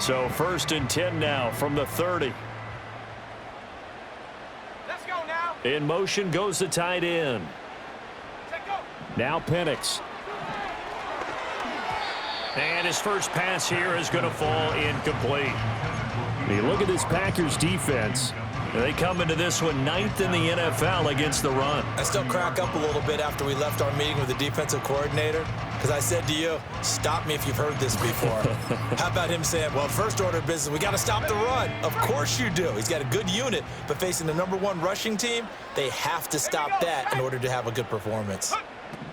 So 1st and 10 now from the 30. Let's go now. In motion goes the tight end. Now Penix. And his first pass here is going to fall incomplete. You look at this Packers defense. They come into this one 9th in the NFL against the run. I still crack up a little bit after we left our meeting with the defensive coordinator because I said to you, stop me if you've heard this before. How about him saying, well, first order of business, we got to stop the run. Of course you do. He's got a good unit, but facing the #1 rushing team, they have to stop that in order to have a good performance.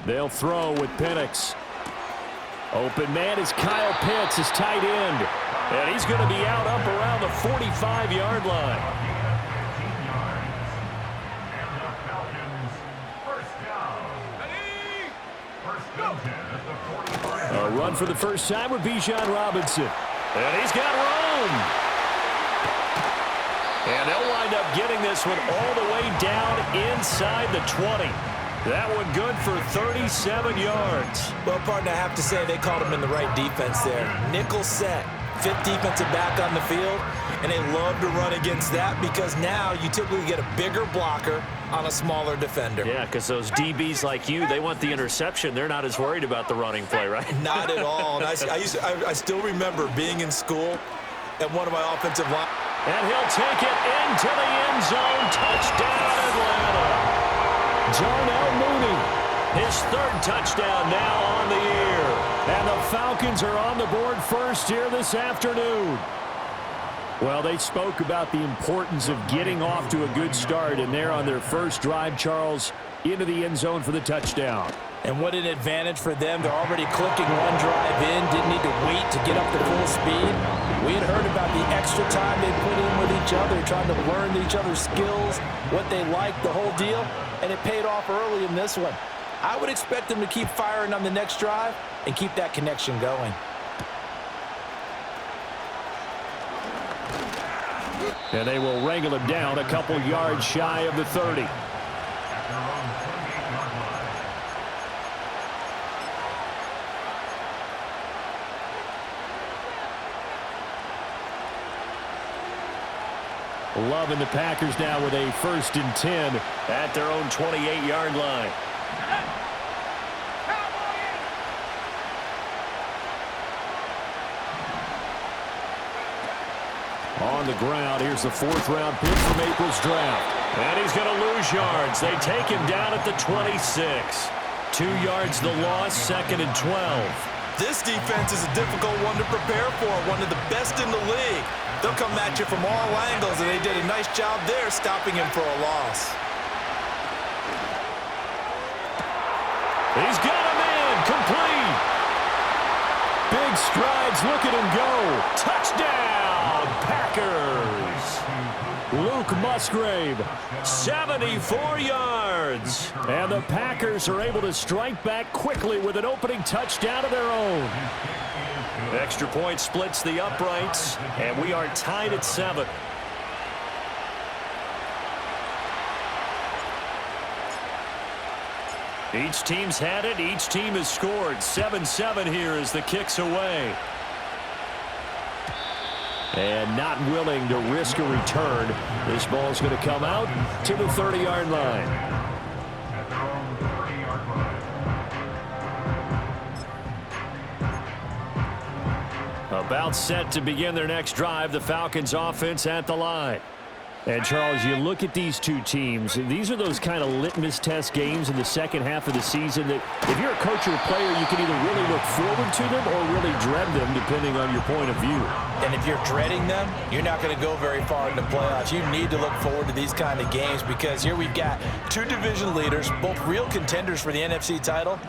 They'll throw with Penix. Open man is Kyle Pitts, his tight end. And he's going to be out up around the 45-yard line. A run for the first time with Bijan Robinson. And he's got room. And they'll wind up getting this one all the way down inside the 20. That one good for 37 yards. Well, partner, I have to say they called him in the right defense there. Nickel set, 5th defensive back on the field, and they love to run against that because now you typically get a bigger blocker on a smaller defender. Yeah, because those DBs like you, they want the interception. They're not as worried about the running play, right? Not at all. And I still remember being in school and one of my offensive line. And he'll take it into the end zone. Touchdown, Atlanta. Darnell Mooney, his 3rd touchdown now on the year. And the Falcons are on the board first here this afternoon. Well, they spoke about the importance of getting off to a good start, and they're on their first drive, Charles, into the end zone for the touchdown. And what an advantage for them. They're already clicking one drive in, didn't need to wait to get up to full speed. We had heard about the extra time they put in with each other, trying to learn each other's skills, what they like, the whole deal, and it paid off early in this one. I would expect them to keep firing on the next drive and keep that connection going. And they will wrangle him down a couple yards shy of the 30. Loving the Packers now with a 1st and 10 at their own 28-yard line. On the ground, here's the 4th-round pick from April's draft. And he's going to lose yards. They take him down at the 26. 2 yards the loss, 2nd and 12. This defense is a difficult one to prepare for, one of the best in the league. They'll come at you from all angles, and they did a nice job there stopping him for a loss. He's got him in, complete. Big strides, look at him go. Touchdown, Packers. Luke Musgrave, 74 yards. And the Packers are able to strike back quickly with an opening touchdown of their own. Extra point splits the uprights, and we are tied at 7. Each team's had it. Each team has scored. 7-7 here as the kick's away. And not willing to risk a return. This ball's going to come out to the 30-yard line. About set to begin their next drive, the Falcons offense at the line. And, Charles, you look at these two teams, these are those kind of litmus test games in the second half of the season that if you're a coach or a player, you can either really look forward to them or really dread them, depending on your point of view. And if you're dreading them, you're not going to go very far in the playoffs. You need to look forward to these kind of games because here we've got 2 division leaders, both real contenders for the NFC title.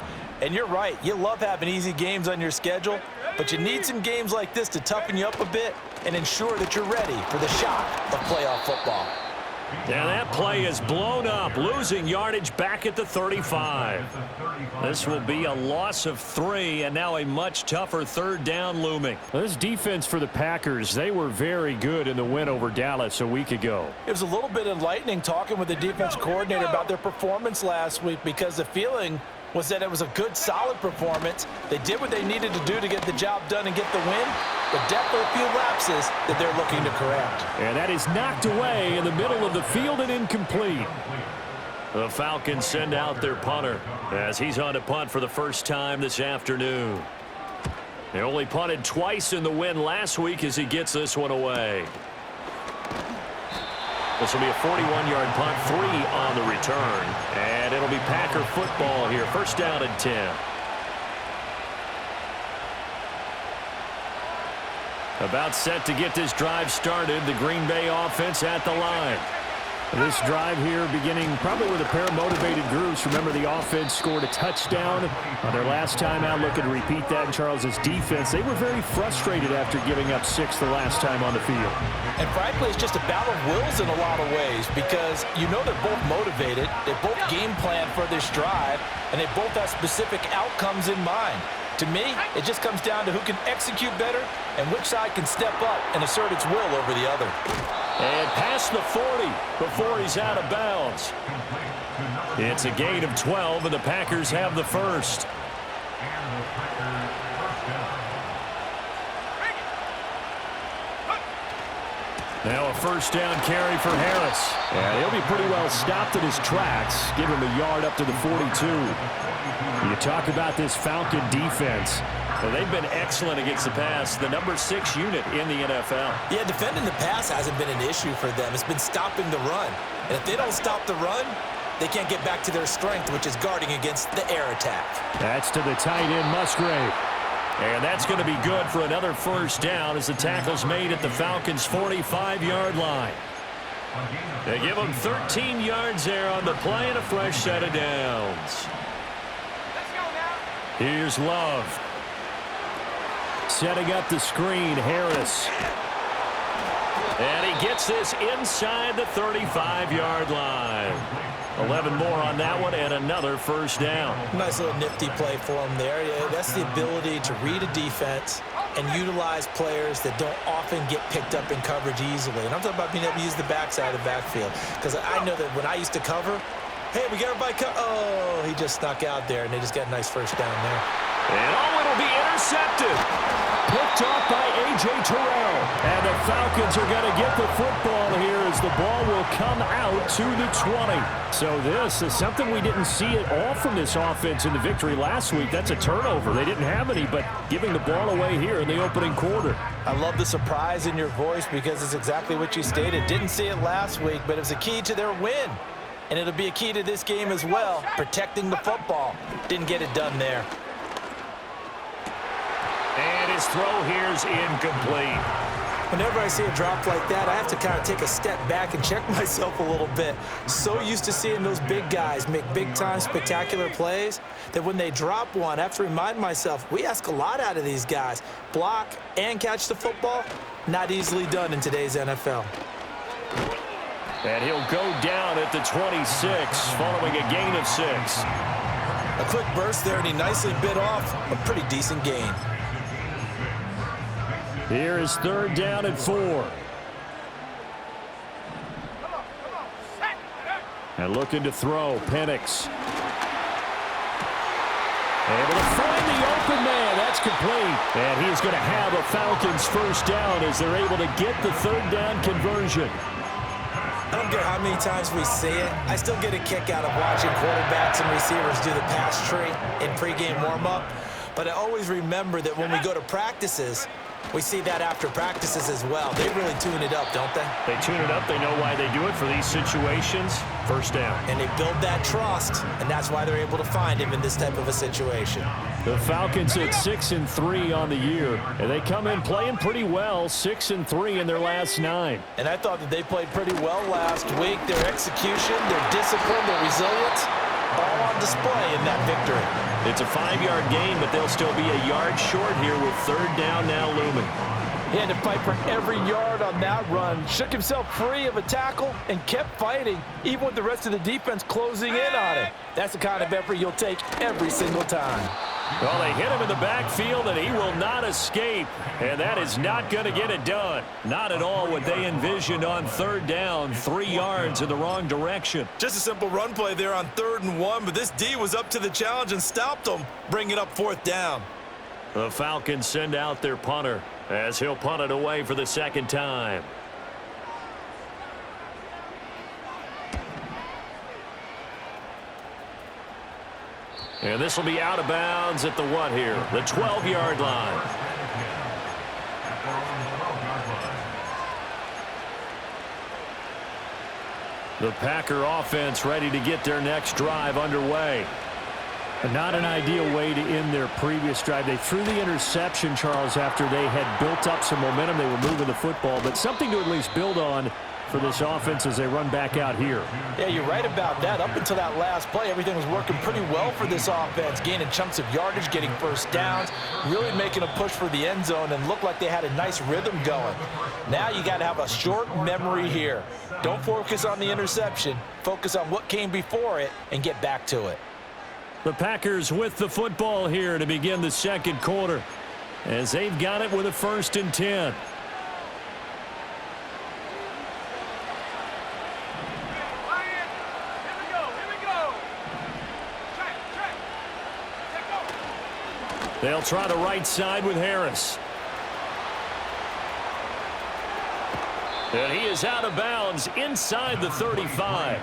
And you're right, you love having easy games on your schedule, but you need some games like this to toughen you up a bit and ensure that you're ready for the shock of playoff football. And that play is blown up, losing yardage back at the 35. This will be a loss of 3, and now a much tougher 3rd down looming. This defense for the Packers, they were very good in the win over Dallas a week ago. It was a little bit enlightening talking with the defense coordinator about their performance last week because the feeling was that it was a good, solid performance. They did what they needed to do to get the job done and get the win, but definitely a few lapses that they're looking to correct. And that is knocked away in the middle of the field and incomplete. The Falcons send out their punter as he's on to punt for the first time this afternoon. They only punted twice in the win last week as he gets this one away. This will be a 41-yard punt, 3 on the return. And it'll be Packer football here. First down and 10. About set to get this drive started. The Green Bay offense at the line. This drive here beginning probably with a pair of motivated groups. Remember, the offense scored a touchdown on their last time out. Looking to repeat that in Charles's defense. They were very frustrated after giving up 6 the last time on the field. And frankly, it's just a battle of wills in a lot of ways because you know they're both motivated. They both game plan for this drive, and they both have specific outcomes in mind. To me, it just comes down to who can execute better and which side can step up and assert its will over the other. And past the 40 before he's out of bounds. It's a gain of 12, and the Packers have the first. Now a first down carry for Harris. And he'll be pretty well stopped in his tracks. Give him a yard up to the 42. You talk about this Falcon defense. Well, they've been excellent against the pass, the number 6 unit in the NFL. Yeah, defending the pass hasn't been an issue for them. It's been stopping the run. And if they don't stop the run, they can't get back to their strength, which is guarding against the air attack. That's to the tight end, Musgrave. And that's going to be good for another first down as the tackle's made at the Falcons' 45-yard line. They give them 13 yards there on the play and a fresh set of downs. Here's Love. Setting up the screen, Harris. And he gets this inside the 35-yard line. 11 more on that one and another first down. Nice little nifty play for him there. Yeah, that's the ability to read a defense and utilize players that don't often get picked up in coverage easily. And I'm talking about being able to use the backside of the backfield. Because I know that when I used to cover, hey, we got everybody oh, he just snuck out there, and they just got a nice first down there. And it'll be intercepted. Picked off by A.J. Terrell. And the Falcons are going to get the football here as the ball will come out to the 20. So this is something we didn't see at all from this offense in the victory last week. That's a turnover. They didn't have any, but giving the ball away here in the opening quarter. I love the surprise in your voice because it's exactly what you stated. Didn't see it last week, but it was a key to their win. And it'll be a key to this game as well, protecting the football. Didn't get it done there. And his throw here is incomplete. Whenever I see a drop like that, I have to kind of take a step back and check myself a little bit. So used to seeing those big guys make big-time spectacular plays that when they drop one, I have to remind myself, we ask a lot out of these guys. Block and catch the football, not easily done in today's NFL. And he'll go down at the 26 following a gain of 6. A quick burst there, and he nicely bit off a pretty decent gain. Here is third down and 4. And looking to throw, Penix. Able to find the open man. That's complete. And he is going to have a Falcons first down as they're able to get the third down conversion. I don't care how many times we see it. I still get a kick out of watching quarterbacks and receivers do the pass tree in pregame warm-up. But I always remember that when we go to practices, we see that after practices as well. They really tune it up, don't they? They tune it up. They know why they do it for these situations. First down. And they build that trust, and that's why they're able to find him in this type of a situation. The Falcons at 6-3 on the year, and they come in playing pretty well, 6-3 in their last 9. And I thought that they played pretty well last week. Their execution, their discipline, their resilience, all on display in that victory. It's a 5-yard gain, but they'll still be a yard short here with third down now looming. He had to fight for every yard on that run. Shook himself free of a tackle and kept fighting, even with the rest of the defense closing in on him. That's the kind of effort you'll take every single time. Well, they hit him in the backfield, and he will not escape. And that is not going to get it done. Not at all what they envisioned on third down. 3 yards in the wrong direction. Just a simple run play there on 3rd and 1, but this D was up to the challenge and stopped them, bringing up 4th down. The Falcons send out their punter as he'll punt it away for the 2nd time. And this will be out of bounds at the what here? The 12-yard line. The Packer offense ready to get their next drive underway. Not an ideal way to end their previous drive. They threw the interception, Charles, after they had built up some momentum. They were moving the football, but something to at least build on for this offense as they run back out here. Yeah, you're right about that. Up until that last play, everything was working pretty well for this offense, gaining chunks of yardage, getting first downs, really making a push for the end zone, and looked like they had a nice rhythm going. Now you got to have a short memory here. Don't focus on the interception. Focus on what came before it and get back to it. The Packers with the football here to begin the 2nd quarter as they've got it with a 1st and 10. They'll try the right side with Harris. And he is out of bounds inside the 35.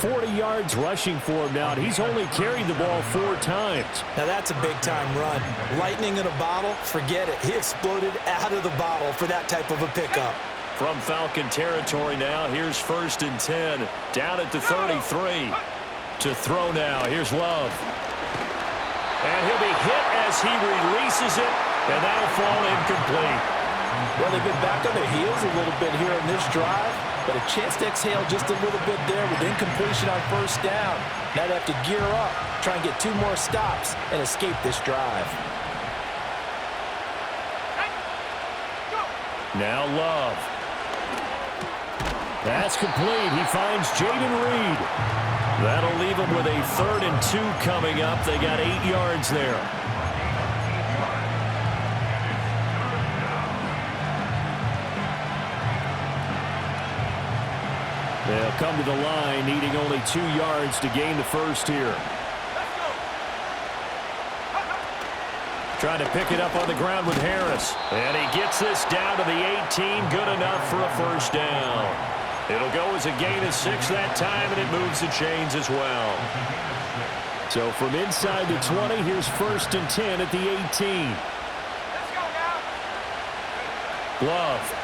40 yards rushing for him now, and he's only carried the ball 4 times. Now that's a big-time run. Lightning in a bottle, forget it. He exploded out of the bottle for that type of a pickup. From Falcon territory now, here's 1st and 10. Down at the 33. To throw now, here's Love. And he'll be hit as he releases it, and that'll fall incomplete. Well, they've been back on their heels a little bit here in this drive, but a chance to exhale just a little bit there with incompletion on 1st down. Now they have to gear up, try and get 2 more stops, and escape this drive. Now Love. That's complete. He finds Jaden Reed. That'll leave him with a 3rd and 2 coming up. They got 8 yards there. They'll come to the line, needing only 2 yards to gain the 1st here. Trying to pick it up on the ground with Harris. And he gets this down to the 18. Good enough for a 1st down. It'll go as a gain of 6 that time, and it moves the chains as well. So from inside the 20, here's 1st and 10 at the 18. Let's go now. Love.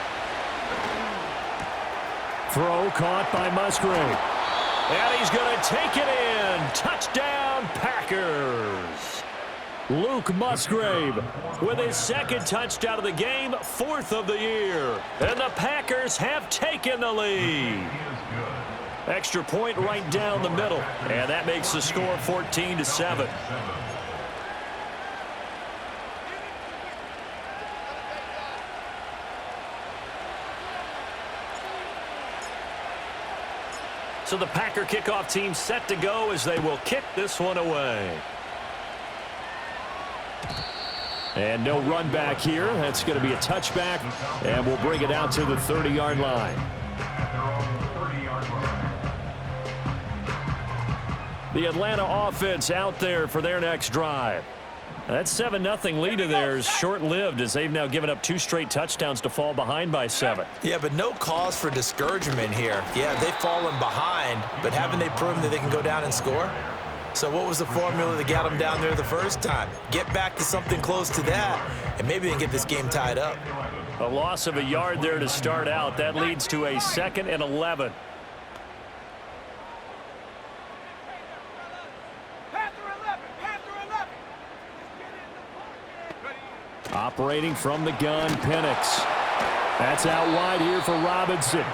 Throw caught by Musgrave. And he's going to take it in. Touchdown, Packers. Luke Musgrave with his 2nd touchdown of the game, 4th of the year. And the Packers have taken the lead. Extra point right down the middle. And that makes the score 14-7. So the Packer kickoff team set to go as they will kick this one away. And no run back here. That's going to be a touchback, and we'll bring it out to the 30-yard line. The Atlanta offense out there for their next drive. That 7-0 lead of theirs short-lived as they've now given up 2 straight touchdowns to fall behind by 7. Yeah, but no cause for discouragement here. Yeah, they've fallen behind, but haven't they proven that they can go down and score? So what was the formula that got them down there the first time? Get back to something close to that, and maybe they can get this game tied up. A loss of a yard there to start out. That leads to a 2nd and 11. Operating from the gun, Penix. That's out wide here for Robinson.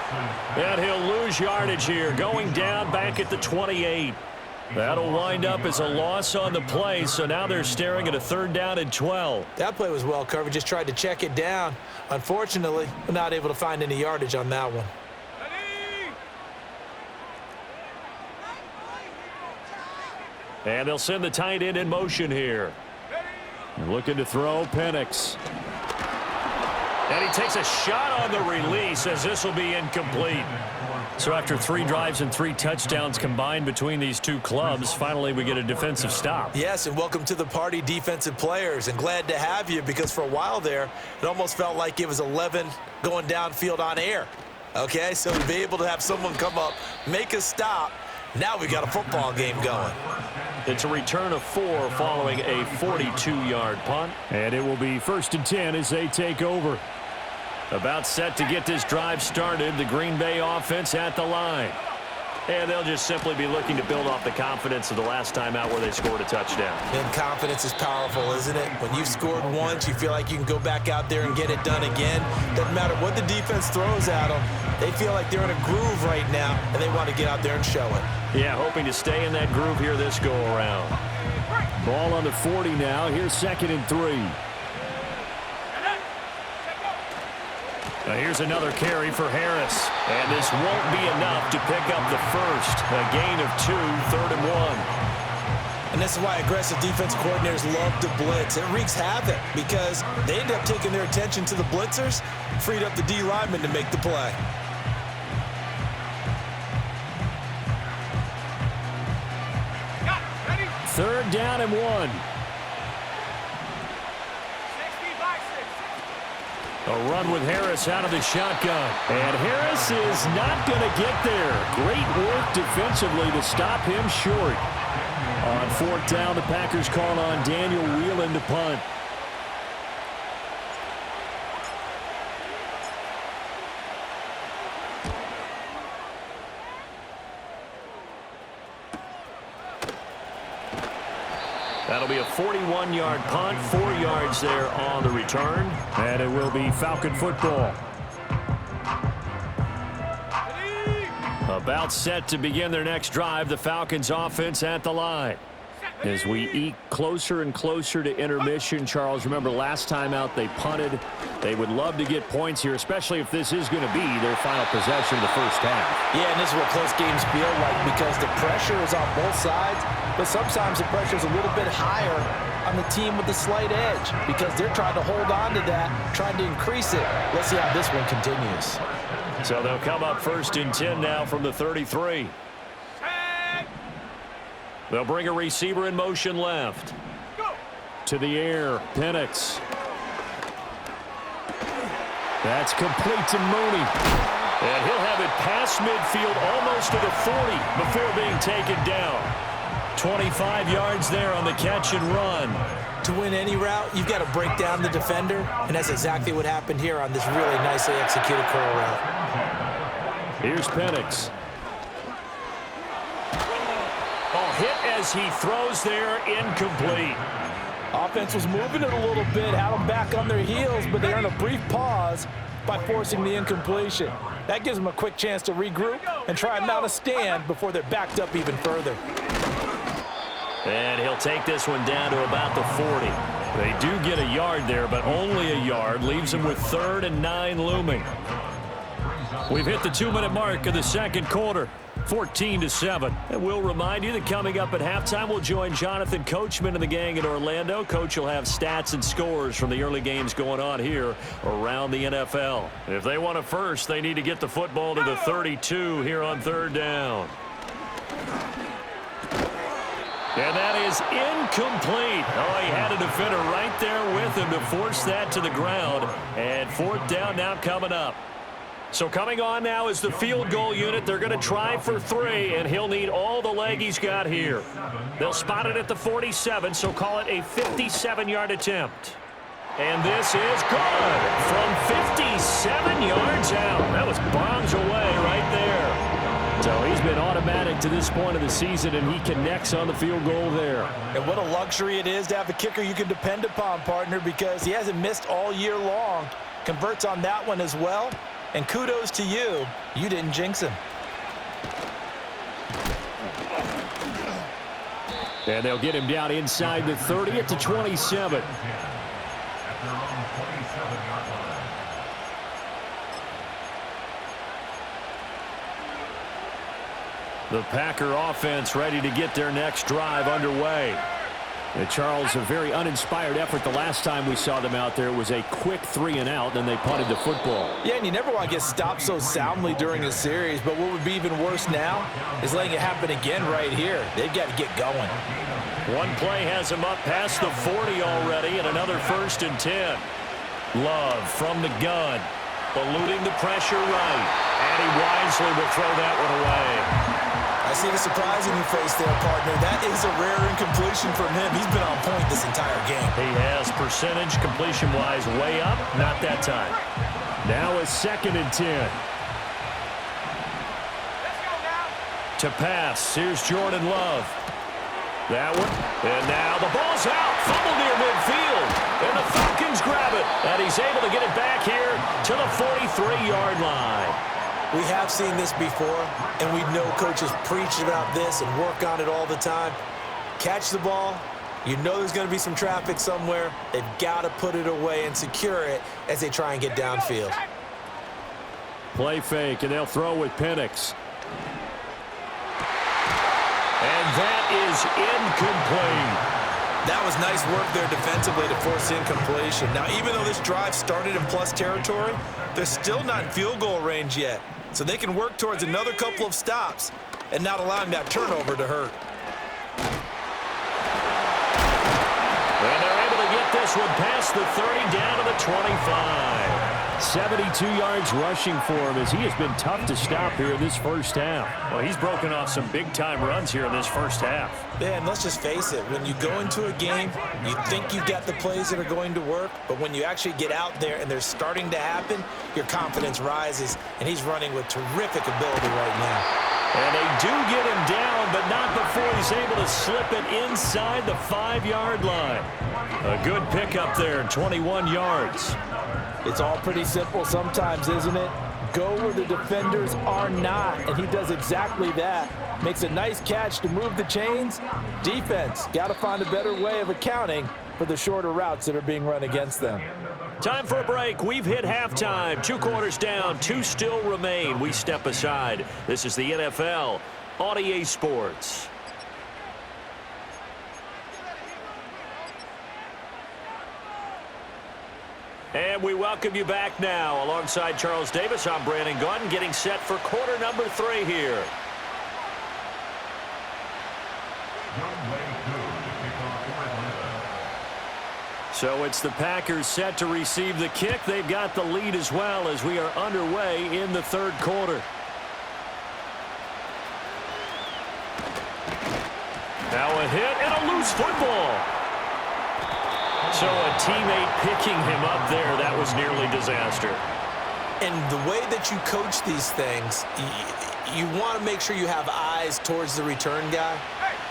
And he'll lose yardage here, going down back at the 28. That'll wind up as a loss on the play, so now they're staring at a 3rd down and 12. That play was well covered, just tried to check it down. Unfortunately, we're not able to find any yardage on that one. And they'll send the tight end in motion here. Looking to throw, Penix. And he takes a shot on the release as this will be incomplete. So after 3 drives and 3 touchdowns combined between these two clubs, finally we get a defensive stop. Yes, and welcome to the party, defensive players. And glad to have you, because for a while there, it almost felt like it was 11 going downfield on air. Okay, so to be able to have someone come up, make a stop, now we got a football game going. It's a return of 4 following a 42-yard punt. And it will be 1st and 10 as they take over. About set to get this drive started, the Green Bay offense at the line. And they'll just simply be looking to build off the confidence of the last time out where they scored a touchdown. And confidence is powerful, isn't it? When you've scored once, you feel like you can go back out there and get it done again. Doesn't matter what the defense throws at them. They feel like they're in a groove right now, and they want to get out there and show it. Yeah, hoping to stay in that groove here this go-around. Ball on the 40 now. Here's 2nd and 3. Here's another carry for Harris. And this won't be enough to pick up the first. A gain of 2, 3rd and 1. And this is why aggressive defense coordinators love to blitz. It wreaks havoc because they end up taking their attention to the blitzers, freed up the D lineman to make the play. Third down and 1. A run with Harris out of the shotgun. And Harris is not going to get there. Great work defensively to stop him short. On 4th down, the Packers call on Daniel Whelan to punt. That'll be a 41-yard punt, 4 yards there on the return, and it will be Falcon football. About set to begin their next drive, the Falcons offense at the line. As we eke closer and closer to intermission, Charles, remember last time out they punted. They would love to get points here, especially if this is going to be their final possession of the first half. Yeah, and this is what close games feel like because the pressure is on both sides, but sometimes the pressure is a little bit higher on the team with the slight edge because they're trying to hold on to that, trying to increase it. Let's see how this one continues. So they'll come up 1st and 10 now from the 33. They'll bring a receiver in motion left. To the air, Penix. That's complete to Mooney. And he'll have it past midfield almost to the 40 before being taken down. 25 yards there on the catch and run. To win any route, you've got to break down the defender, and that's exactly what happened here on this really nicely executed curl route. Here's Penix. Hit as he throws there, incomplete. Offense was moving it a little bit, had them back on their heels, but they earned a brief pause by forcing the incompletion. That gives them a quick chance to regroup and try and mount a stand before they're backed up even further. And he'll take this one down to about the 40. They do get a yard there, but only a yard. Leaves them with 3rd and 9 looming. We've hit the 2-minute mark of the second quarter. 14-7. And we'll remind you that coming up at halftime, we'll join Jonathan Coachman and the gang in Orlando. Coach will have stats and scores from the early games going on here around the NFL. If they want it first, they need to get the football to the 32 here on 3rd down. And that is incomplete. Oh, he had a defender right there with him to force that to the ground. And 4th down now coming up. So coming on now is the field goal unit. They're going to try for 3, and he'll need all the leg he's got here. They'll spot it at the 47, so call it a 57-yard attempt. And this is good from 57 yards out. That was bombs away right there. So he's been automatic to this point of the season, and he connects on the field goal there. And what a luxury it is to have a kicker you can depend upon, partner, because he hasn't missed all year long. Converts on that one as well. And kudos to you. You didn't jinx him. And they'll get him down inside the 30 at the 27. The Packer offense ready to get their next drive underway. And Charles, a very uninspired effort the last time we saw them out there. It was a quick 3-and-out, then they punted the football. Yeah, and you never want to get stopped so soundly during a series, but what would be even worse now is letting it happen again right here. They've got to get going. One play has him up past the 40 already, and another 1st and 10. Love from the gun, eluding the pressure right, and he wisely will throw that one away. I see the surprise in your face there, partner. That is a rare incompletion from him. He's been on point this entire game. He has percentage completion-wise way up. Not that time. Now a 2nd and 10. To pass. Here's Jordan Love. That one. And now the ball's out. Fumble near midfield. And the Falcons grab it. And he's able to get it back here to the 43-yard line. We have seen this before, and we know coaches preach about this and work on it all the time. Catch the ball. You know there's going to be some traffic somewhere. They've got to put it away and secure it as they try and get downfield. Play fake, and they'll throw with Penix. And that is incomplete. That was nice work there defensively to force incompletion. Now, even though this drive started in plus territory, they're still not in field goal range yet. So they can work towards another couple of stops and not allowing that turnover to hurt. And they're able to get this one past the 30 down to the 25. 72 yards rushing for him as he has been tough to stop here in this first half. Well, he's broken off some big-time runs here in this first half. Yeah, and let's just face it. When you go into a game, you think you've got the plays that are going to work, but when you actually get out there and they're starting to happen, your confidence rises, and he's running with terrific ability right now. And they do get him down, but not before he's able to slip it inside the 5-yard line. A good pickup there, 21 yards. It's all pretty simple sometimes, isn't it? Go where the defenders are not, and he does exactly that. Makes a nice catch to move the chains. Defense, got to find a better way of accounting for the shorter routes that are being run against them. Time for a break. We've hit halftime. 2 quarters down, 2 still remain. We step aside. This is the NFL on EA Sports. And we welcome you back now. Alongside Charles Davis, I'm Brandon Gunn, getting set for quarter number 3 here. So it's the Packers set to receive the kick. They've got the lead as well as we are underway in the 3rd quarter. Now a hit and a loose football. So a teammate picking him up there, that was nearly disaster. And the way that you coach these things, you want to make sure you have eyes towards the return guy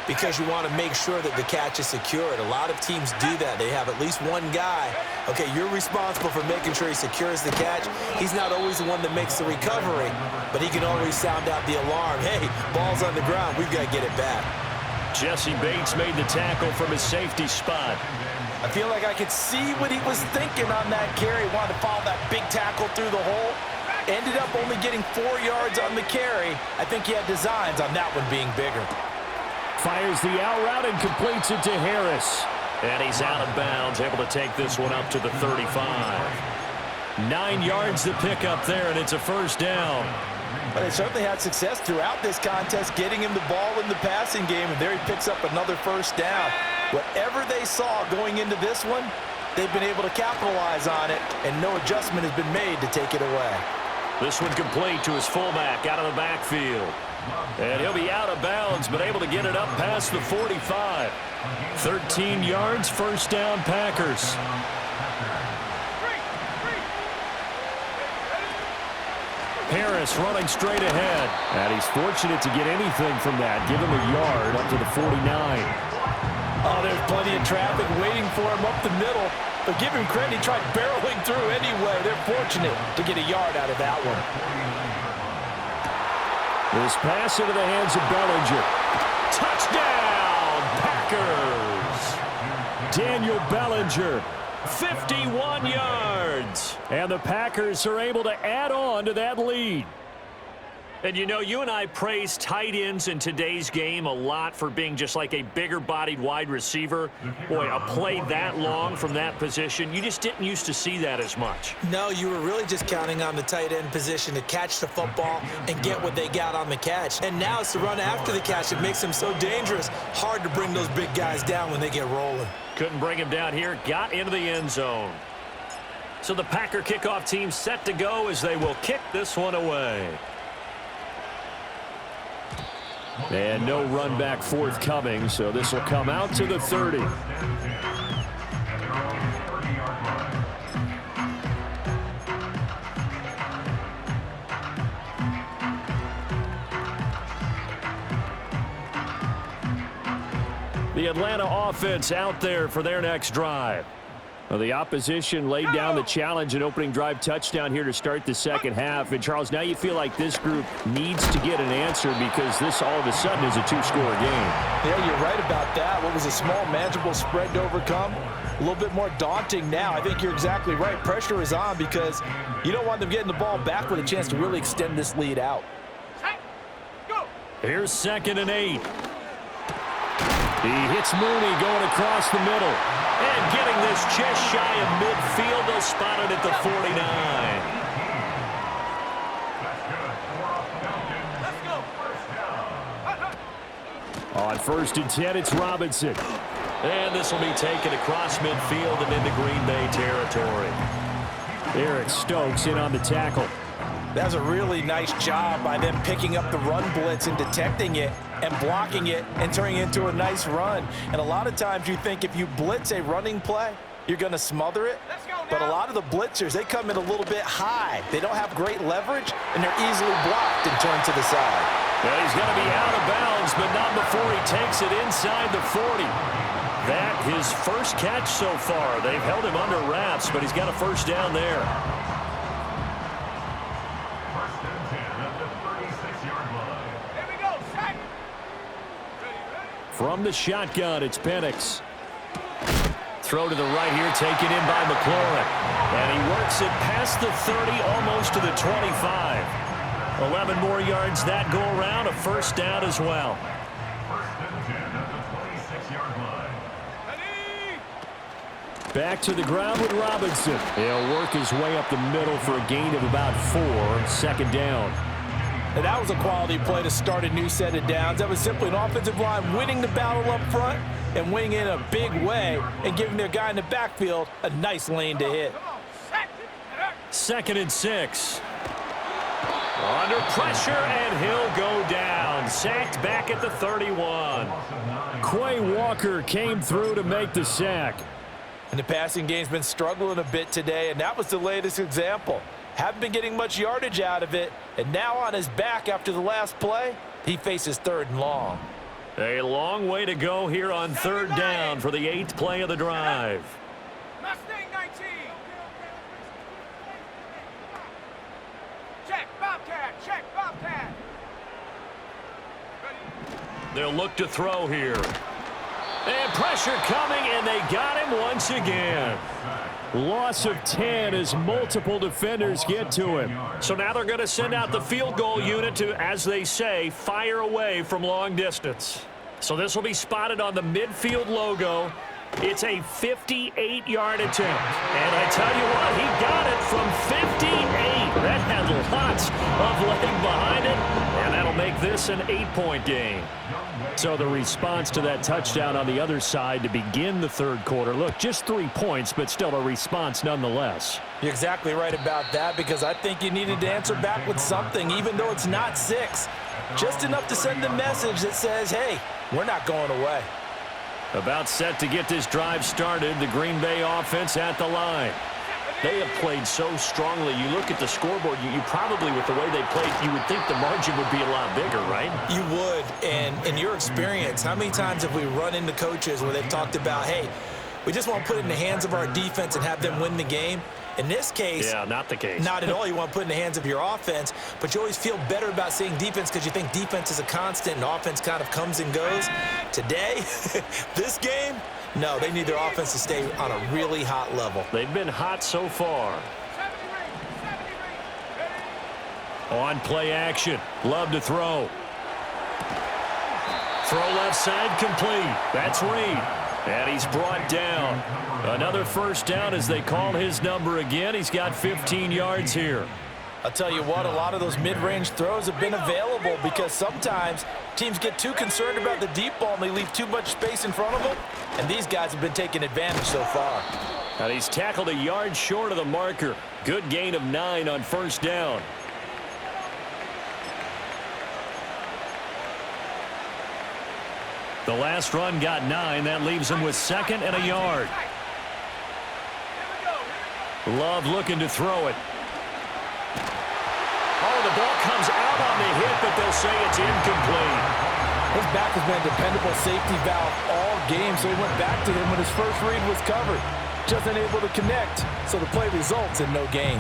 because you want to make sure that the catch is secured. A lot of teams do that. They have at least one guy. Okay, you're responsible for making sure he secures the catch. He's not always the one that makes the recovery, but he can always sound out the alarm. Hey, ball's on the ground. We've got to get it back. Jesse Bates made the tackle from his safety spot. I feel like I could see what he was thinking on that carry. Wanted to follow that big tackle through the hole. Ended up only getting 4 yards on the carry. I think he had designs on that one being bigger. Fires the out route and completes it to Harris. And he's out of bounds, able to take this one up to the 35. 9 yards to pick up there, and it's a 1st down. But they certainly had success throughout this contest, getting him the ball in the passing game, and there he picks up another 1st down. Whatever they saw going into this one, they've been able to capitalize on it, and no adjustment has been made to take it away. This one complete to his fullback out of the backfield. And he'll be out of bounds, but able to get it up past the 45. 13 yards, 1st down, Packers. Harris running straight ahead. And he's fortunate to get anything from that. Give him a yard up to the 49. Oh, there's plenty of traffic waiting for him up the middle. But give him credit, he tried barreling through anyway. They're fortunate to get a yard out of that one. This pass into the hands of Bellinger. Touchdown, Packers! Daniel Bellinger, 51 yards. And the Packers are able to add on to that lead. And you know, you and I praise tight ends in today's game a lot for being just like a bigger-bodied wide receiver. Boy, a play that long from that position, you just didn't used to see that as much. No, you were really just counting on the tight end position to catch the football and get what they got on the catch. And now it's the run after the catch that makes them so dangerous. Hard to bring those big guys down when they get rolling. Couldn't bring him down here, got into the end zone. So the Packer kickoff team set to go as they will kick this one away. And no run back forthcoming, so this will come out to the 30. The Atlanta offense out there for their next drive. Well, the opposition laid down the challenge and opening drive touchdown here to start the second half. And, Charles, now you feel like this group needs to get an answer because this all of a sudden is a two-score game. Yeah, you're right about that. What was a small, manageable spread to overcome? A little bit more daunting now. I think you're exactly right. Pressure is on because you don't want them getting the ball back with a chance to really extend this lead out. Here's 2nd and 8. He hits Mooney going across the middle. And getting this just shy of midfield, they'll spot it at the 49. On 1st and 10, it's Robinson. And this will be taken across midfield and into Green Bay territory. Eric Stokes in on the tackle. That's a really nice job by them picking up the run blitz and detecting it and blocking it and turning it into a nice run. And a lot of times you think if you blitz a running play, you're going to smother it. But a lot of the blitzers, they come in a little bit high. They don't have great leverage, and they're easily blocked and turned to the side. Well, he's going to be out of bounds, but not before he takes it inside the 40. That his first catch so far. They've held him under wraps, but he's got a first down there. From the shotgun, it's Penix. Throw to the right here, taken in by McLaurin. And he works it past the 30, almost to the 25. 11 more yards that go around, a first down as well. Back to the ground with Robinson. He'll work his way up the middle for a gain of about 4, 2nd down. And that was a quality play to start a new set of downs. That was simply an offensive line winning the battle up front and winning in a big way and giving their guy in the backfield a nice lane to hit. 2nd and 6. Under pressure, and he'll go down. Sacked back at the 31. Quay Walker came through to make the sack. And the passing game's been struggling a bit today, and that was the latest example. Haven't been getting much yardage out of it, and now on his back after the last play, he faces 3rd and long. A long way to go here on 3rd down for the 8th play of the drive. Mustang 19. Check, Bobcat, check, Bobcat. They'll look to throw here. And pressure coming, and they got him once again. Loss of 10 as multiple defenders get to him. So now they're going to send out the field goal unit to, as they say, fire away from long distance. So this will be spotted on the midfield logo. It's a 58-yard attempt. And I tell you what, he got it from 58. That had lots of leg behind it, and that'll make this an 8-point game. So the response to that touchdown on the other side to begin the 3rd quarter. Look, just 3 points, but still a response nonetheless. You're exactly right about that because I think you needed to answer back with something, even though it's not 6. Just enough to send a message that says, hey, we're not going away. About set to get this drive started, the Green Bay offense at the line. They have played so strongly. You look at the scoreboard, you probably, with the way they played, you would think the margin would be a lot bigger, right? You would. And in your experience, how many times have we run into coaches where they've talked about, hey, we just want to put it in the hands of our defense and have them win the game? In this case, yeah, not the case. Not at all. You want to put it in the hands of your offense, but you always feel better about seeing defense because you think defense is a constant and offense kind of comes and goes. Today, this game, no, they need their offense to stay on a really hot level. They've been hot so far. On play action. Love to throw. Throw left side complete. That's Reed. And he's brought down. Another first down as they call his number again. He's got 15 yards here. I'll tell you what, a lot of those mid-range throws have been available because sometimes teams get too concerned about the deep ball and they leave too much space in front of them. And these guys have been taking advantage so far. And he's tackled a yard short of the marker. Good gain of 9 on first down. The last run got 9. That leaves him with 2nd and a yard. Love looking to throw it. Oh, the ball comes out on the hit, but they'll say it's incomplete. His back has been a dependable safety valve all game, so he went back to him when his first read was covered. Just unable to connect, so the play results in no gain.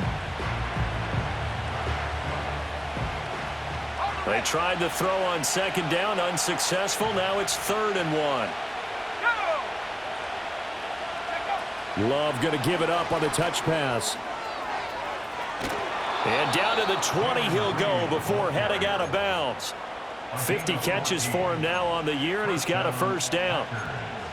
They tried to throw on 2nd down, unsuccessful. Now it's 3rd and 1. Love going to give it up on the touch pass. And down to the 20 he'll go before heading out of bounds. 50 catches for him now on the year, and he's got a first down.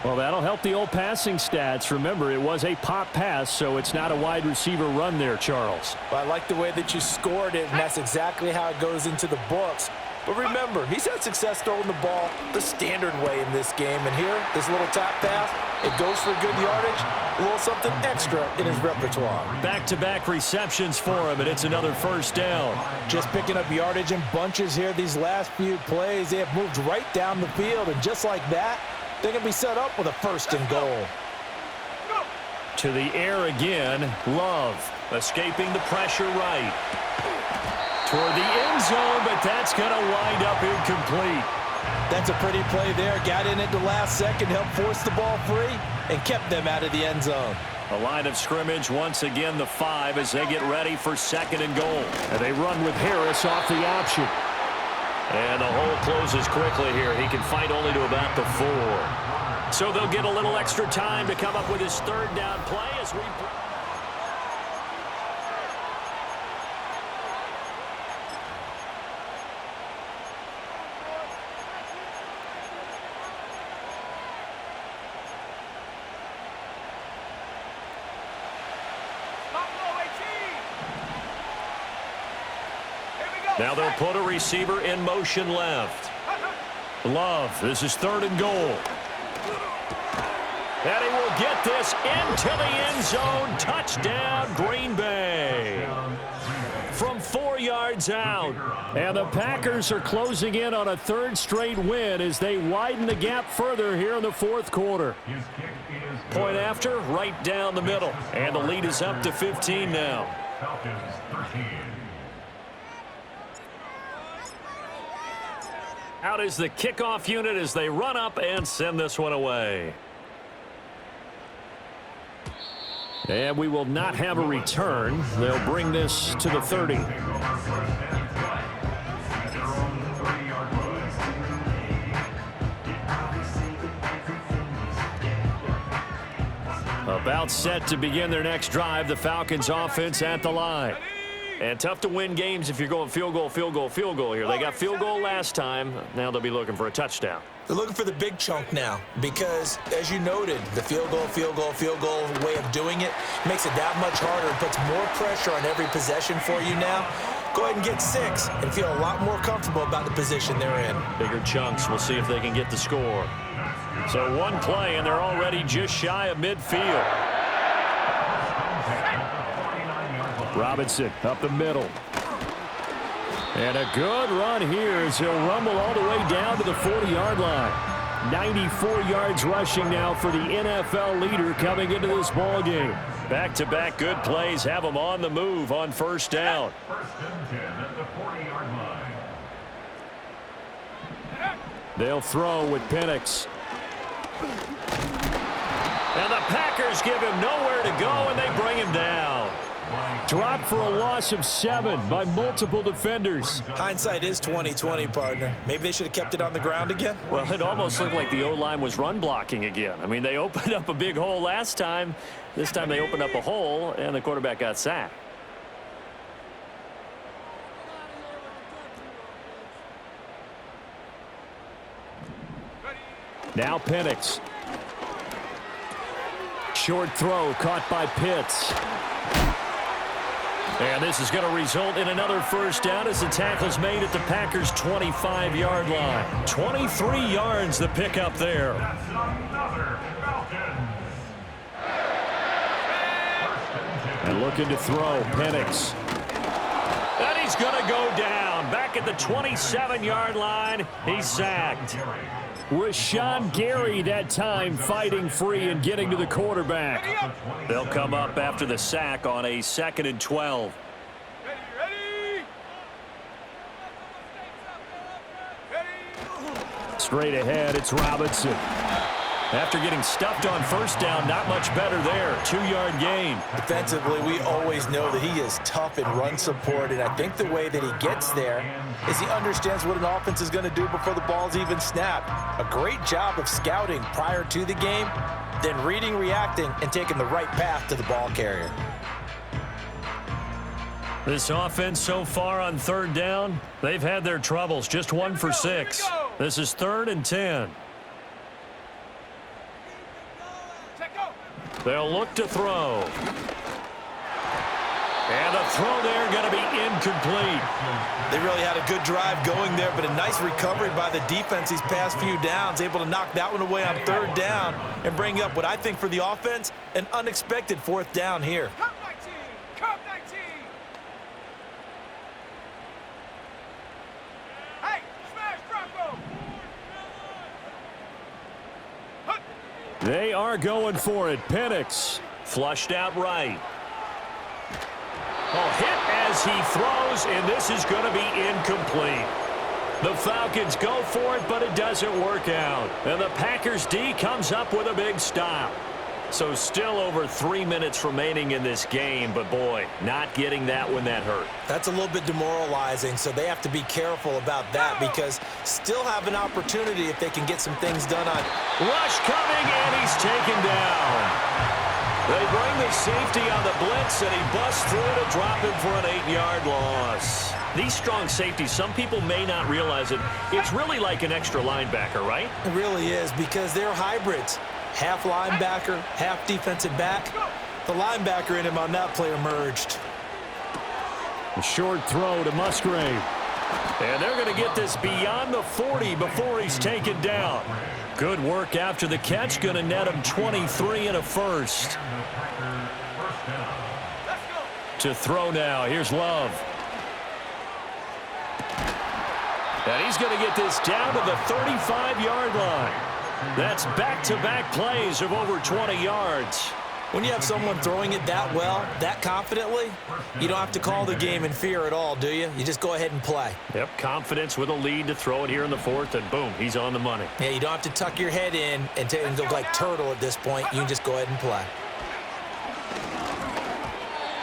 Well, that'll help the old passing stats. Remember, it was a pop pass, so it's not a wide receiver run there, Charles. Well, I like the way that you scored it, and that's exactly how it goes into the books. But remember, he's had success throwing the ball the standard way in this game. And here, this little top pass, it goes for good yardage, a little something extra in his repertoire. Back-to-back receptions for him, and it's another first down. Just picking up yardage in bunches here these last few plays. They have moved right down the field, and just like that, they're going to be set up with a 1st and goal. To the air again, Love escaping the pressure right. Toward the end zone, but that's going to wind up incomplete. That's a pretty play there. Got in at the last second, helped force the ball free, and kept them out of the end zone. A line of scrimmage, once again the 5 as they get ready for 2nd and goal. And they run with Harris off the option. And the hole closes quickly here. He can fight only to about the 4. So they'll get a little extra time to come up with his 3rd down play as we... Now they'll put a receiver in motion left. Love, this is 3rd and goal. And he will get this into the end zone. Touchdown, Green Bay. From 4 yards out. And the Packers are closing in on a 3rd straight win as they widen the gap further here in the 4th quarter. Point after, right down the middle. And the lead is up to 15 now. Falcons 13. Out is the kickoff unit as they run up and send this one away. And we will not have a return. They'll bring this to the 30. About set to begin their next drive. The Falcons offense at the line. And tough to win games if you're going field goal, field goal, field goal here. They got field goal last time. Now they'll be looking for a touchdown. They're looking for the big chunk now because, as you noted, the field goal way of doing it makes it that much harder and puts more pressure on every possession for you now. Go ahead and get 6 and feel a lot more comfortable about the position they're in. Bigger chunks. We'll see if they can get the score. So one play, and they're already just shy of midfield. Robinson up the middle. And a good run here as he'll rumble all the way down to the 40-yard line. 94 yards rushing now for the NFL leader coming into this ball game. Back-to-back good plays have them on the move on first down. 1st and 10 at the 40-yard line. They'll throw with Penix. And the Packers give him nowhere to go, and they bring him down. Dropped for a loss of 7 by multiple defenders. Hindsight is 20/20, partner. Maybe they should have kept it on the ground again. Well, it almost looked like the O-line was run blocking again. I mean, they opened up a big hole last time. This time they opened up a hole, and the quarterback got sacked. Now Penix. Short throw caught by Pitts. And this is going to result in another first down as the tackle's made at the Packers' 25-yard line. 23 yards the pickup there. That's another Falcons. And looking to throw, Penix. And he's going to go down. Back at the 27-yard line, he's sacked. Rashawn Gary that time fighting free and getting to the quarterback. They'll come up after the sack on a 2nd and 12. Ready, ready. Straight ahead, it's Robinson. After getting stuffed on first down, not much better there. 2-yard gain. Defensively, we always know that he is tough in run support, and I think the way that he gets there is he understands what an offense is going to do before the ball's even snapped. A great job of scouting prior to the game, then reading, reacting, and taking the right path to the ball carrier. This offense so far on 3rd down, they've had their troubles. Just 1 for 6. This is 3rd and 10. They'll look to throw. And the throw there going to be incomplete. They really had a good drive going there, but a nice recovery by the defense these past few downs, able to knock that one away on 3rd down and bring up what I think for the offense, an unexpected 4th down here. Cup 19, Cup 19. Hey, smash Bronco. They are going for it. Penix flushed out right. Oh, hit as he throws, and this is going to be incomplete. The Falcons go for it, but it doesn't work out. And the Packers D comes up with a big stop. So still over 3 minutes remaining in this game, but boy, not getting that when that hurt. That's a little bit demoralizing, so they have to be careful about that because still have an opportunity if they can get some things done on. Rush coming, and he's taken down. They bring the safety on the blitz, and he busts through to drop him for an 8-yard loss. These strong safeties, some people may not realize it. It's really like an extra linebacker, right? It really is because they're hybrids. Half linebacker, half defensive back. The linebacker in him on that play emerged. A short throw to Musgrave. And they're going to get this beyond the 40 before he's taken down. Good work after the catch. Going to net him 23 and a first. To throw now. Here's Love. And he's going to get this down to the 35-yard line. That's back-to-back plays of over 20 yards. When you have someone throwing it that well, that confidently, you don't have to call the game in fear at all, do you? You just go ahead and play. Yep, confidence with a lead to throw it here in the 4th, and boom, he's on the money. Yeah, you don't have to tuck your head in and look like turtle at this point. You can just go ahead and play.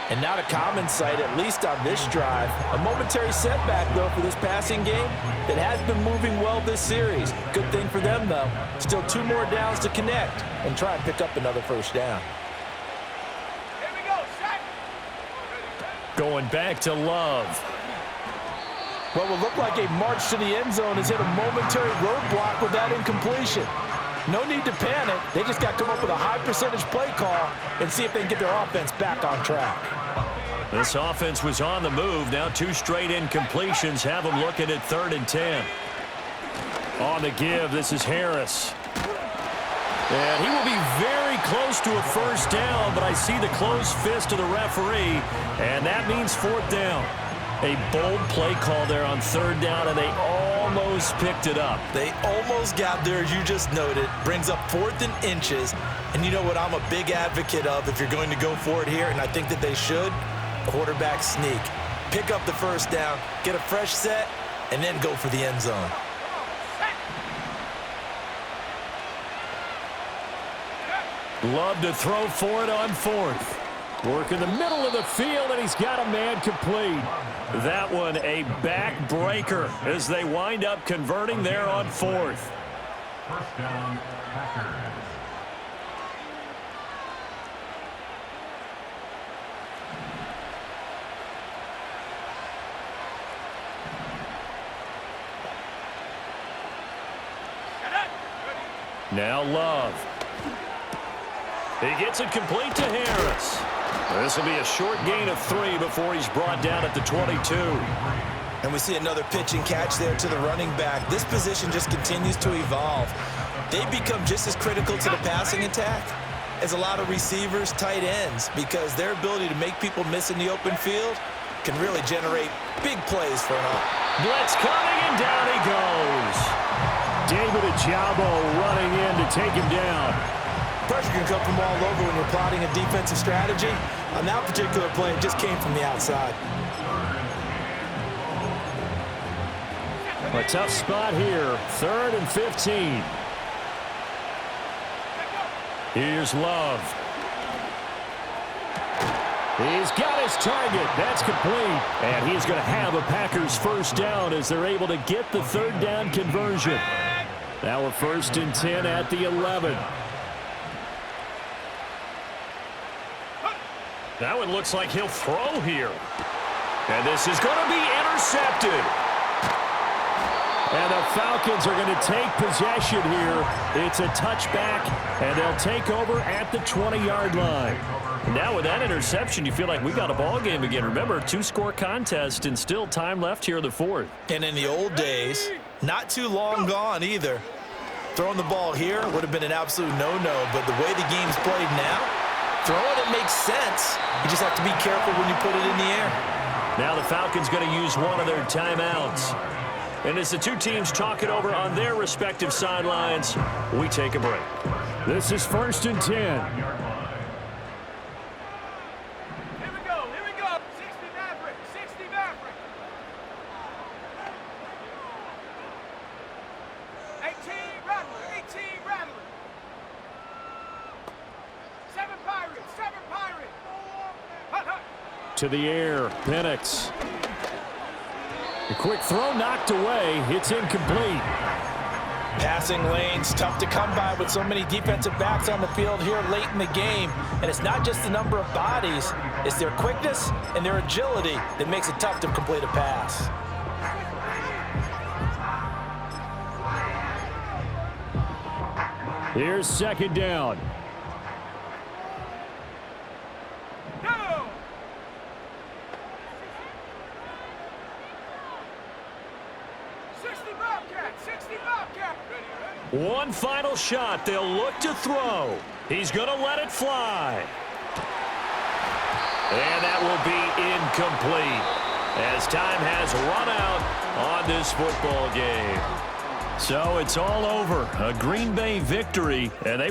And not a common sight, at least on this drive. A momentary setback, though, for this passing game that has been moving well this series. Good thing for them, though. Still 2 more downs to connect and try and pick up another first down. Here we go, set. Going back to Love. What will look like a march to the end zone has hit a momentary roadblock with that incompletion. No need to panic. They just got to come up with a high percentage play call and see if they can get their offense back on track. This offense was on the move. Now 2 straight incompletions have them looking at 3rd and 10. On the give, this is Harris. And he will be very close to a first down, but I see the closed fist of the referee, and that means 4th down. A bold play call there on 3rd down, and they almost picked it up. They almost got there, as you just noted. Brings up 4th and inches. And you know what I'm a big advocate of if you're going to go for it here, and I think that they should? Quarterback sneak. Pick up the first down, get a fresh set, and then go for the end zone. Love to throw for it on 4th. Work in the middle of the field, and he's got a man complete. That one a backbreaker as they wind up converting there on 4th. First down, Packers. Now Love. He gets it complete to Harris. This will be a short gain of 3 before he's brought down at the 22. And we see another pitch and catch there to the running back. This position just continues to evolve. They become just as critical to the passing attack as a lot of receivers, tight ends, because their ability to make people miss in the open field can really generate big plays for an offense. Blitz coming, and down he goes. David Ajabo running in to take him down. Pressure can come from all over when you're plotting a defensive strategy. On that particular play, it just came from the outside. A tough spot here. 3rd and 15. Here's Love. He's got his target. That's complete. And he's going to have a Packers first down as they're able to get the 3rd down conversion. Now a 1st and 10 at the 11. That one looks like he'll throw here. And this is going to be intercepted. And the Falcons are going to take possession here. It's a touchback, and they'll take over at the 20-yard line. Now with that interception, you feel like we got a ball game again. Remember, 2-score contest and still time left here in the 4th. And in the old days, not too long gone either. Throwing the ball here would have been an absolute no-no, but the way the game's played now, throwing it makes sense. You just have to be careful when you put it in the air. Now the Falcons going to use one of their timeouts. And as the two teams talk it over on their respective sidelines, we take a break. This is 1st and 10. Here we go. 60 Maverick. 60 Maverick. 18 Rattler. 18 Rattler. 7 Pirates. 7 Pirates. Hut, hut. To the air, Penix. A quick throw knocked away. It's incomplete. Passing lanes, tough to come by with so many defensive backs on the field here late in the game. And it's not just the number of bodies, it's their quickness and their agility that makes it tough to complete a pass. Here's 2nd down. Go. 60 Bobcat. 60 Bobcat. Ready, ready. One final shot. They'll look to throw. He's going to let it fly. And that will be incomplete as time has run out on this football game. So it's all over. A Green Bay victory, and they